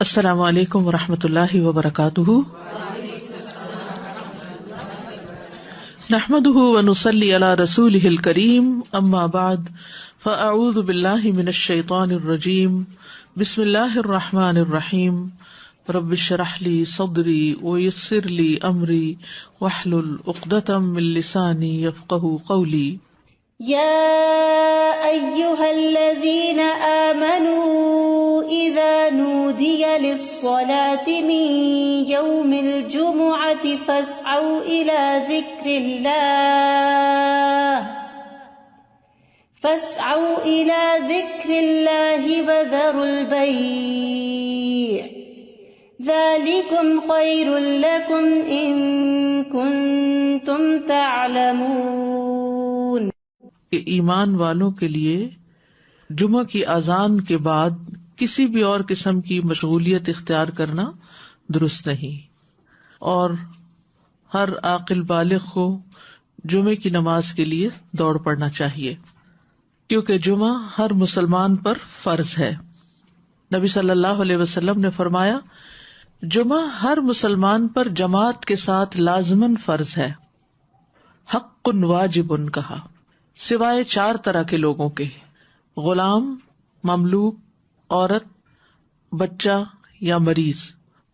السلام علیکم ورحمۃ اللہ وبرکاتہ، نحمده ونصلی علی رسولہ الکریم، اما بعد فاعوذ باللہ من الشیطان الرجیم، بسم اللہ الرحمن الرحیم، رب اشرح لی صدری ویسر لی امری واحلل عقدۃ من لسانی یفقہوا قولی۔ يا أيها الذين آمنوا إذا نودي للصلاة من يوم الجمعة فاسعوا إلى ذكر الله وذروا البيع ذلكم خير لكم إن كنتم تعلمون۔ کہ ایمان والوں کے لیے جمعہ کی اذان کے بعد کسی بھی اور قسم کی مشغولیت اختیار کرنا درست نہیں، اور ہر عاقل بالغ کو جمعے کی نماز کے لیے دوڑ پڑنا چاہیے، کیونکہ جمعہ ہر مسلمان پر فرض ہے۔ نبی صلی اللہ علیہ وسلم نے فرمایا، جمعہ ہر مسلمان پر جماعت کے ساتھ لازماً فرض ہے، حق واجب کہا، سوائے 4 طرح کے لوگوں کے: غلام، مملوک، عورت، بچہ یا مریض۔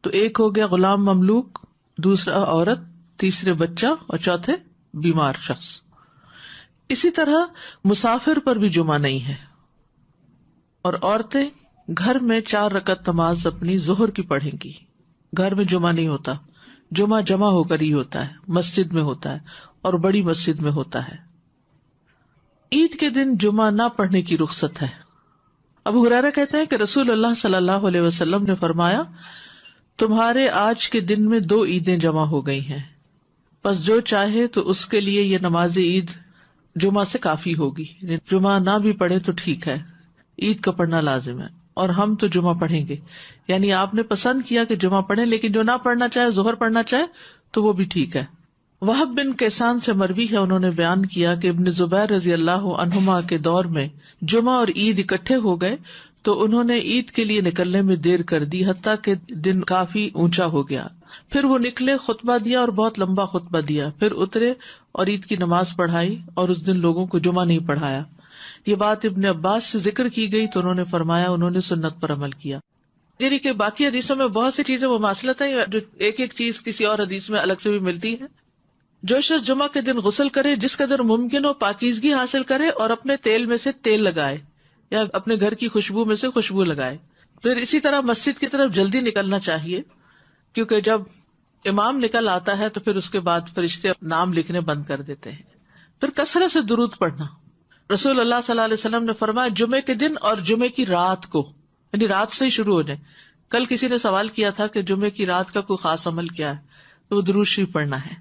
تو ایک ہو گیا غلام، مملوک، دوسرا عورت، تیسرے بچہ اور چوتھے بیمار شخص۔ اسی طرح مسافر پر بھی جمعہ نہیں ہے، اور عورتیں گھر میں 4 رکعت نماز اپنی ظہر کی پڑھیں گی۔ گھر میں جمعہ نہیں ہوتا، جمعہ جمع ہو کر ہی ہوتا ہے، مسجد میں ہوتا ہے، اور بڑی مسجد میں ہوتا ہے۔ عید کے دن جمعہ نہ پڑھنے کی رخصت ہے۔ ابو ہریرہ کہتے ہیں کہ رسول اللہ صلی اللہ علیہ وسلم نے فرمایا، تمہارے آج کے دن میں 2 عیدیں جمع ہو گئی ہیں، پس جو چاہے تو اس کے لیے یہ نماز عید جمعہ سے کافی ہوگی۔ جمعہ نہ بھی پڑھے تو ٹھیک ہے، عید کا پڑھنا لازم ہے، اور ہم تو جمعہ پڑھیں گے۔ یعنی آپ نے پسند کیا کہ جمعہ پڑھیں، لیکن جو نہ پڑھنا چاہے، ظہر پڑھنا چاہے تو وہ بھی ٹھیک ہے۔ وہب بن کیسان سے مروی ہے، انہوں نے بیان کیا کہ ابن زبیر رضی اللہ عنہما کے دور میں جمعہ اور عید اکٹھے ہو گئے تو انہوں نے عید کے لیے نکلنے میں دیر کر دی، حتیٰ کہ دن کافی اونچا ہو گیا۔ پھر وہ نکلے، خطبہ دیا اور بہت لمبا خطبہ دیا، پھر اترے اور عید کی نماز پڑھائی، اور اس دن لوگوں کو جمعہ نہیں پڑھایا۔ یہ بات ابن عباس سے ذکر کی گئی تو انہوں نے فرمایا انہوں نے سنت پر عمل کیا۔ یعنی کہ باقی حدیثوں میں بہت سی چیزیں مماثلت ہیں، جو ایک ایک چیز کسی اور حدیث میں الگ سے بھی ملتی ہے۔ جو شخص جمعہ کے دن غسل کرے، جس قدر ممکن ہو پاکیزگی حاصل کرے، اور اپنے تیل میں سے تیل لگائے یا اپنے گھر کی خوشبو میں سے خوشبو لگائے۔ پھر اسی طرح مسجد کی طرف جلدی نکلنا چاہیے، کیونکہ جب امام نکل آتا ہے تو پھر اس کے بعد فرشتے نام لکھنے بند کر دیتے ہیں۔ پھر کثرت سے درود پڑھنا۔ رسول اللہ صلی اللہ علیہ وسلم نے فرمایا، جمعے کے دن اور جمعے کی رات کو، یعنی رات سے ہی شروع ہو جائے۔ کل کسی نے سوال کیا تھا کہ جمعے کی رات کا کوئی خاص عمل کیا ہے، تو وہ درود شریف پڑھنا ہے۔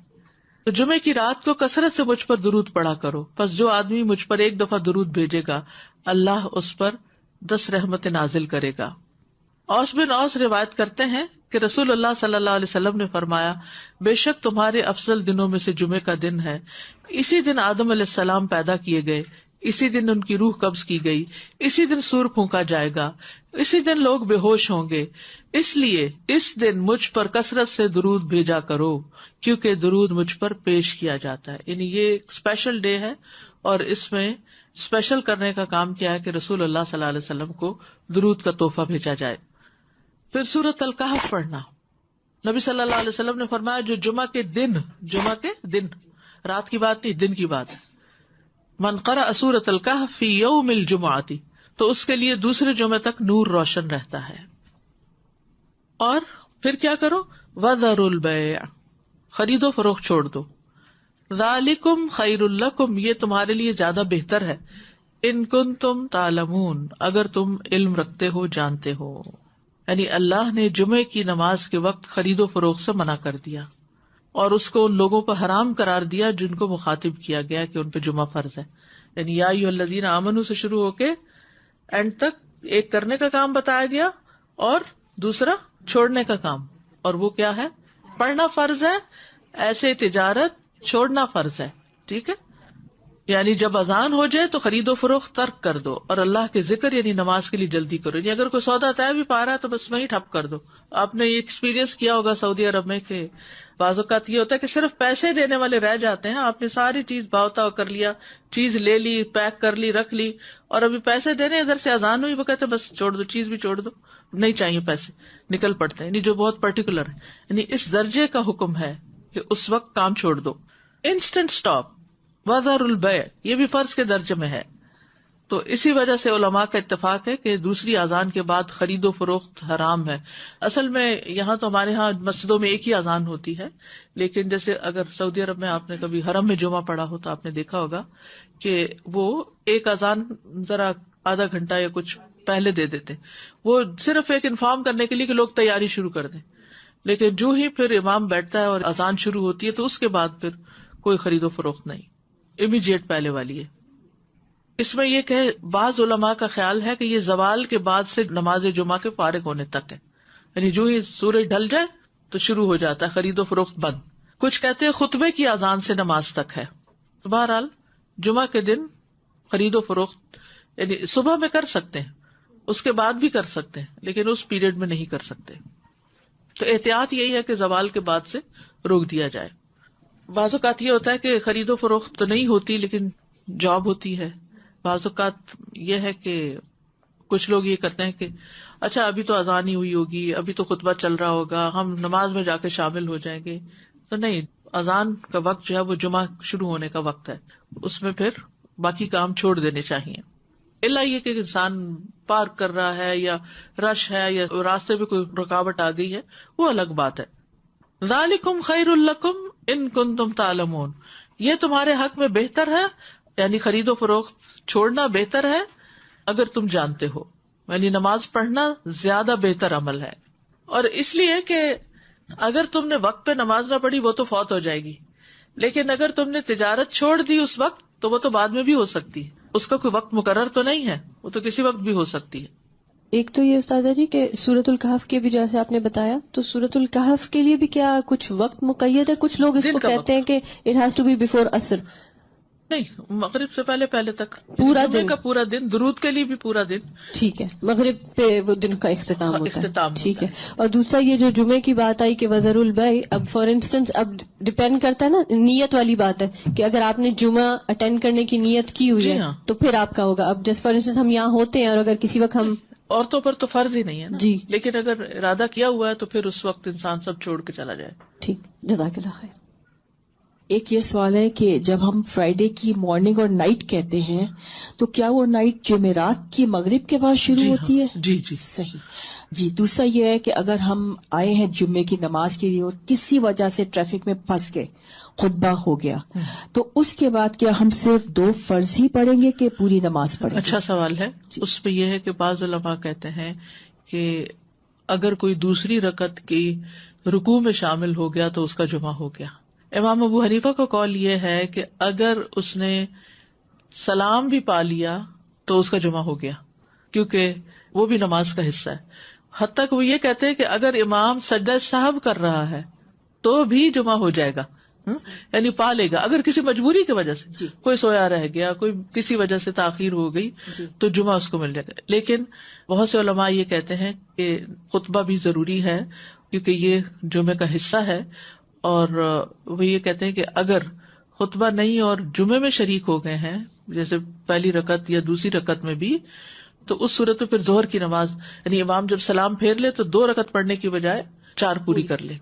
تو جمعے کی رات کو کثرت سے مجھ پر درود پڑھا کرو، پس جو آدمی مجھ پر 1 دفعہ درود بھیجے گا، اللہ اس پر 10 رحمتیں نازل کرے گا۔ اوس بن اوس روایت کرتے ہیں کہ رسول اللہ صلی اللہ علیہ وسلم نے فرمایا، بے شک تمہارے افضل دنوں میں سے جمعے کا دن ہے۔ اسی دن آدم علیہ السلام پیدا کیے گئے، اسی دن ان کی روح قبض کی گئی، اسی دن سور پھونکا جائے گا، اسی دن لوگ بے ہوش ہوں گے، اس لیے اس دن مجھ پر کثرت سے درود بھیجا کرو، کیونکہ درود مجھ پر پیش کیا جاتا ہے۔ یعنی یہ ایک اسپیشل ڈے ہے، اور اس میں اسپیشل کرنے کا کام کیا ہے کہ رسول اللہ صلی اللہ علیہ وسلم کو درود کا تحفہ بھیجا جائے۔ پھر سورۃ الکہف پڑھنا۔ نبی صلی اللہ علیہ وسلم نے فرمایا، جو جمعہ کے دن رات کی بات نہیں، دن کی بات، من قرأ سورۃ الکہف فی یوم الجمعۃ، تو اس کے لیے دوسرے جمعے تک نور روشن رہتا ہے۔ اور پھر کیا کرو، وذروا البیع، خرید و فروخت چھوڑ دو، ذالکم خیر لکم، یہ تمہارے لیے زیادہ بہتر ہے، ان کنتم تعلمون، اگر تم علم رکھتے ہو، جانتے ہو۔ یعنی اللہ نے جمعے کی نماز کے وقت خرید و فروخت سے منع کر دیا، اور اس کو ان لوگوں پر حرام قرار دیا جن کو مخاطب کیا گیا کہ ان پہ جمعہ فرض ہے۔ یعنی یا ایھا الذین آمنوا سے شروع ہو کے اینڈ تک ایک کرنے کا کام بتایا گیا اور دوسرا چھوڑنے کا کام، اور وہ کیا ہے، پڑھنا فرض ہے، ایسے تجارت چھوڑنا فرض ہے۔ ٹھیک ہے، یعنی جب اذان ہو جائے تو خرید و فروخت ترک کر دو اور اللہ کے ذکر یعنی نماز کے لیے جلدی کرو. یعنی اگر کوئی سودا طے بھی پا رہا ہے تو بس وہیں ٹھپ کر دو. آپ نے یہ ایکسپیرینس کیا ہوگا سعودی عرب میں کہ بعض اوقات یہ ہوتا ہے کہ صرف پیسے دینے والے رہ جاتے ہیں. آپ نے ساری چیز بھاؤتا کر لیا, چیز لے لی, پیک کر لی, رکھ لی, اور ابھی پیسے دینے ادھر سے اذان ہوئی, وہ کہتے بس چھوڑ دو, چیز بھی چھوڑ دو, نہیں چاہیے پیسے, نکل پڑتے ہیں. یعنی جو بہت پرٹیکولر ہے, یعنی اس درجے کا حکم ہے کہ اس وقت کام چھوڑ دو. انسٹنٹ اسٹاپ, وذر البیع, یہ بھی فرض کے درجے میں ہے. تو اسی وجہ سے علماء کا اتفاق ہے کہ دوسری اذان کے بعد خرید و فروخت حرام ہے. اصل میں یہاں تو ہمارے ہاں مسجدوں میں ایک ہی اذان ہوتی ہے, لیکن جیسے اگر سعودی عرب میں آپ نے کبھی حرم میں جمعہ پڑھا ہو تو آپ نے دیکھا ہوگا کہ وہ ایک اذان ذرا آدھا گھنٹہ یا کچھ پہلے دے دیتے, وہ صرف ایک انفارم کرنے کے لیے کہ لوگ تیاری شروع کر دیں. لیکن جو ہی پھر امام بیٹھتا ہے اور اذان شروع ہوتی ہے تو اس کے بعد پھر کوئی خرید و فروخت نہیں, امیڈیٹ پہلے والی ہے. اس میں یہ کہ بعض علماء کا خیال ہے کہ یہ زوال کے بعد سے نماز جمعہ کے فارغ ہونے تک ہے, یعنی جو ہی سورج ڈھل جائے تو شروع ہو جاتا ہے خرید و فروخت بند. کچھ کہتے ہیں خطبے کی اذان سے نماز تک ہے. تو بہرحال جمعہ کے دن خرید و فروخت یعنی صبح میں کر سکتے ہیں, اس کے بعد بھی کر سکتے ہیں, لیکن اس پیریڈ میں نہیں کر سکتے. تو احتیاط یہی ہے کہ زوال کے بعد سے روک دیا جائے. بعض اوقات یہ ہوتا ہے کہ خرید و فروخت تو نہیں ہوتی لیکن جاب ہوتی ہے. بعض اوقات یہ ہے کہ کچھ لوگ یہ کرتے ہیں کہ اچھا ابھی تو اذان ہی ہوئی ہوگی, ابھی تو خطبہ چل رہا ہوگا, ہم نماز میں جا کے شامل ہو جائیں گے. تو نہیں, اذان کا وقت جو ہے وہ جمعہ شروع ہونے کا وقت ہے, اس میں پھر باقی کام چھوڑ دینے چاہیے. الا یہ کہ انسان پارک کر رہا ہے یا رش ہے یا راستے میں کوئی رکاوٹ آ گئی ہے, وہ الگ بات ہے. ذالکم خیر لکم ان کنتم تعلمون, یہ تمہارے حق میں بہتر ہے, یعنی خرید و فروخت چھوڑنا بہتر ہے اگر تم جانتے ہو. یعنی نماز پڑھنا زیادہ بہتر عمل ہے. اور اس لیے کہ اگر تم نے وقت پہ نماز نہ پڑھی وہ تو فوت ہو جائے گی, لیکن اگر تم نے تجارت چھوڑ دی اس وقت تو وہ تو بعد میں بھی ہو سکتی ہے, اس کا کوئی وقت مقرر تو نہیں ہے, وہ تو کسی وقت بھی ہو سکتی ہے. ایک تو یہ استاذہ جی کہ سورۃ الکہف کے بھی جیسے آپ نے بتایا, تو سورۃ الکہف کے لیے بھی کیا کچھ وقت مقید ہے؟ کچھ لوگ اس کو کہتے ہیں کہ it has to be before عصر. نہیں, مغرب سے پہلے تک پورا دن کا پورا دن, درود کے لیے بھی پورا دن. ٹھیک ہے, مغرب پہ وہ دن کا اختتام ہوتا ہے. ٹھیک ہے. اور دوسرا یہ جو جمعے کی بات آئی کہ وذر البیع, اب فار انسٹنس اب ڈپینڈ کرتا ہے نا, نیت والی بات ہے کہ اگر آپ نے جمعہ اٹینڈ کرنے کی نیت کی ہوئی ہے تو پھر آپ کا ہوگا. اب جیسے فار انسٹنس ہم یہاں ہوتے ہیں اور اگر کسی وقت ہم, عورتوں پر تو فرض ہی نہیں ہے نا جی, لیکن اگر ارادہ کیا ہوا ہے تو پھر اس وقت انسان سب چھوڑ کے چلا جائے. ٹھیک, جزاک اللہ خیر. ایک یہ سوال ہے کہ جب ہم فرائیڈے کی مارننگ اور نائٹ کہتے ہیں تو کیا وہ نائٹ جمعرات کی مغرب کے بعد شروع ہوتی ہے؟ جی صحیح. جی, دوسرا یہ ہے کہ اگر ہم آئے ہیں جمعے کی نماز کے لیے اور کسی وجہ سے ٹریفک میں پھنس گئے, خطبہ ہو گیا, تو اس کے بعد کیا ہم صرف 2 فرض ہی پڑھیں گے کہ پوری نماز پڑھیں گے؟ اچھا سوال ہے. اس پہ یہ ہے کہ بعض علماء کہتے ہیں کہ اگر کوئی دوسری رکعت کی رکوع میں شامل ہو گیا تو اس کا جمعہ ہو گیا. امام ابو حنیفہ کا قول یہ ہے کہ اگر اس نے سلام بھی پا لیا تو اس کا جمعہ ہو گیا, کیونکہ وہ بھی نماز کا حصہ ہے. حتیٰ کہ وہ یہ کہتے ہیں کہ اگر امام سجدہ سہو کر رہا ہے تو بھی جمعہ ہو جائے گا, یعنی پا لے گا. اگر کسی مجبوری کی وجہ سے کوئی سویا رہ گیا, کوئی کسی وجہ سے تاخیر ہو گئی تو جمعہ اس کو مل جائے گا. لیکن بہت سے علماء یہ کہتے ہیں کہ خطبہ بھی ضروری ہے کیونکہ یہ جمعے کا حصہ ہے, اور وہ یہ کہتے ہیں کہ اگر خطبہ نہیں اور جمعے میں شریک ہو گئے ہیں جیسے پہلی رکعت یا دوسری رکعت میں بھی, تو اس صورت میں پھر ظہر کی نماز یعنی امام جب سلام پھیر لے تو 2 رکعت پڑھنے کی بجائے 4 پوری کر لے.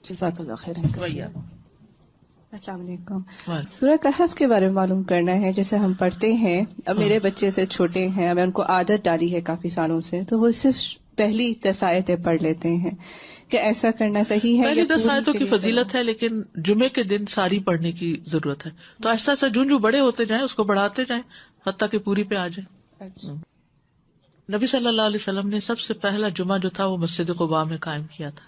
جزاک اللہ خیر. السلام علیکم. سورہ کہف کے بارے میں معلوم کرنا ہے. جیسے ہم پڑھتے ہیں, اب میرے بچے سے چھوٹے ہیں, میں ان کو عادت ڈالی ہے کافی سالوں سے, تو وہ صرف پہلی 10 آیتیں پڑھ لیتے ہیں. کہ ایسا کرنا صحیح ہے؟ پہلی 10 آیتوں کی فضیلت ہے لیکن جمعے کے دن ساری پڑھنے کی ضرورت ہے, تو ایسا ایسا جو بڑے ہوتے جائیں اس کو بڑھاتے جائیں حتیٰ کہ پوری پہ آ جائے. نبی صلی اللہ علیہ وسلم نے سب سے پہلا جمعہ جو تھا وہ مسجد قباء میں قائم کیا تھا.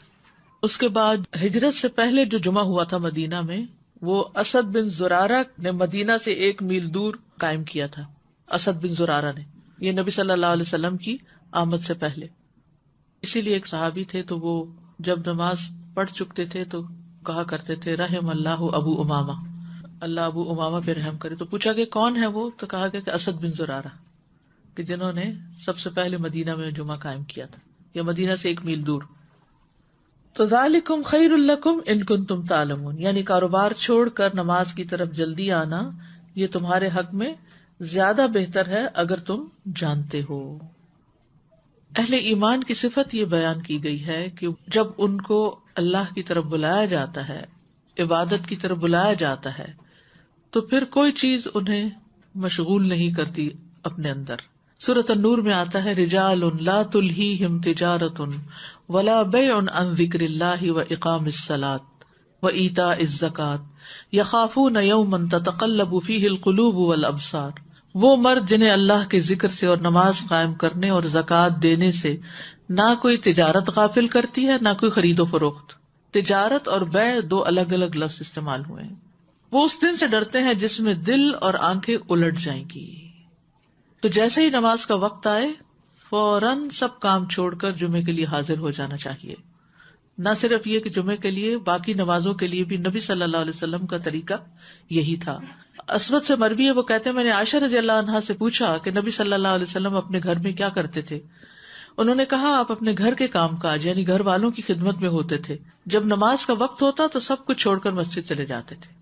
اس کے بعد ہجرت سے پہلے جو جمعہ ہوا تھا مدینہ میں وہ اسد بن زرارہ نے مدینہ سے 1 میل دور قائم کیا تھا. اسد بن زرارہ نے, یہ نبی صلی اللہ علیہ وسلم کی آمد سے پہلے. اسی لیے ایک صحابی تھے تو وہ جب نماز پڑھ چکتے تھے تو کہا کرتے تھے رحم اللہ ابو امامہ, اللہ ابو امامہ پہ رحم کرے. تو پوچھا کہ کون ہے وہ؟ تو کہا گیا کہ اسد بن زرارہ، کہ جنہوں نے سب سے پہلے مدینہ میں جمعہ قائم کیا تھا، یا مدینہ سے 1 میل دور. تو ذالکم خیر لکم ان کنتم تعلمون، یعنی کاروبار چھوڑ کر نماز کی طرف جلدی آنا یہ تمہارے حق میں زیادہ بہتر ہے اگر تم جانتے ہو. اہل ایمان کی صفت یہ بیان کی گئی ہے کہ جب ان کو اللہ کی طرف بلایا جاتا ہے، عبادت کی طرف بلایا جاتا ہے، تو پھر کوئی چیز انہیں مشغول نہیں کرتی اپنے اندر. سورۃ النور میں آتا ہے رجال لا تلہیہم تجارۃ ولا بیع عن ذکر اللہ واقام الصلاۃ وایتاء الزکاۃ یخافون یوما تتقلب فیہ القلوب والابصار. وہ مرد جنہیں اللہ کے ذکر سے اور نماز قائم کرنے اور زکوٰۃ دینے سے نہ کوئی تجارت غافل کرتی ہے، نہ کوئی خرید و فروخت. تجارت اور بیع 2 الگ الگ لفظ استعمال ہوئے ہیں. وہ اس دن سے ڈرتے ہیں جس میں دل اور آنکھیں الٹ جائیں گی. تو جیسے ہی نماز کا وقت آئے فوراً سب کام چھوڑ کر جمعے کے لیے حاضر ہو جانا چاہیے. نہ صرف یہ کہ جمعے کے لیے، باقی نمازوں کے لیے بھی نبی صلی اللہ علیہ وسلم کا طریقہ یہی تھا. اسود سے مروی ہے، وہ کہتے ہیں میں نے عائشہ رضی اللہ عنہا سے پوچھا کہ نبی صلی اللہ علیہ وسلم اپنے گھر میں کیا کرتے تھے. انہوں نے کہا آپ اپنے گھر کے کام کاج یعنی گھر والوں کی خدمت میں ہوتے تھے. جب نماز کا وقت ہوتا تو سب کچھ چھوڑ کر مسجد چلے جاتے تھے،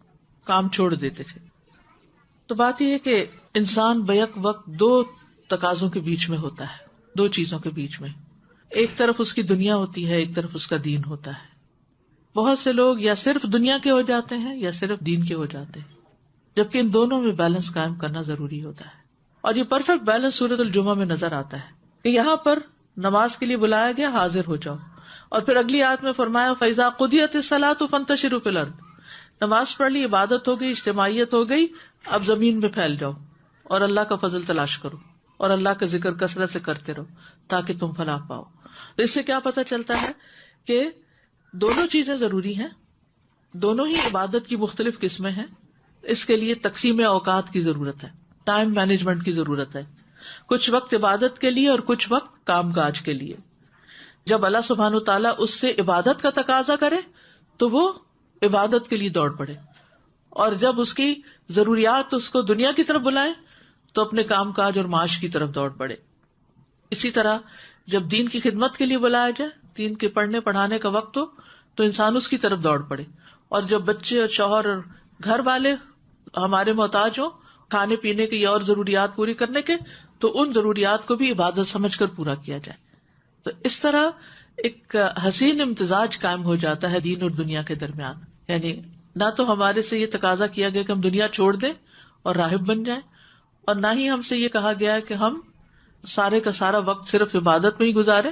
کام چھوڑ دیتے تھے. تو بات یہ ہے کہ انسان بیک وقت 2 تقاضوں کے بیچ میں ہوتا ہے، 2 چیزوں کے بیچ میں. ایک طرف اس کی دنیا ہوتی ہے، ایک طرف اس کا دین ہوتا ہے. بہت سے لوگ یا صرف دنیا کے ہو جاتے ہیں یا صرف دین کے ہو جاتے ہیں، جبکہ ان دونوں میں بیلنس قائم کرنا ضروری ہوتا ہے. اور یہ پرفیکٹ بیلنس سورۃ الجمعہ میں نظر آتا ہے کہ یہاں پر نماز کے لیے بلایا گیا، حاضر ہو جاؤ. اور پھر اگلی آیت میں فرمایا فَإِذَا قُضِيَتِ الصَّلَاةُ فَانتَشِرُوا فِي الْأَرْضِ. نماز پڑھ لی، عبادت ہو گئی، اجتماعیت ہو گئی، اب زمین میں پھیل جاؤ اور اللہ کا فضل تلاش کرو اور اللہ کا ذکر کثرت سے کرتے رہو تاکہ تم فلاح پاؤ. تو اس سے کیا پتہ چلتا ہے کہ دونوں چیزیں ضروری ہیں، دونوں ہی عبادت کی مختلف قسمیں ہیں. اس کے لیے تقسیم اوقات کی ضرورت ہے، ٹائم مینجمنٹ کی ضرورت ہے. کچھ وقت عبادت کے لیے اور کچھ وقت کام کاج کے لیے. جب اللہ سبحانہ وتعالیٰ اس سے عبادت کا تقاضا کرے تو وہ عبادت کے لیے دوڑ پڑے، اور جب اس کی ضروریات اس کو دنیا کی طرف بلائیں تو اپنے کام کاج اور معاش کی طرف دوڑ پڑے. اسی طرح جب دین کی خدمت کے لیے بلایا جائے، دین کے پڑھنے پڑھانے کا وقت ہو تو انسان اس کی طرف دوڑ پڑے. اور جب بچے اور شوہر اور گھر والے ہمارے محتاج ہوں کھانے پینے کی اور ضروریات پوری کرنے کے، تو ان ضروریات کو بھی عبادت سمجھ کر پورا کیا جائے. تو اس طرح ایک حسین امتزاج قائم ہو جاتا ہے دین اور دنیا کے درمیان. یعنی نہ تو ہمارے سے یہ تقاضا کیا گیا کہ ہم دنیا چھوڑ دیں اور راہب بن جائیں، اور نہ ہی ہم سے یہ کہا گیا ہے کہ ہم سارے کا سارا وقت صرف عبادت میں ہی گزارے.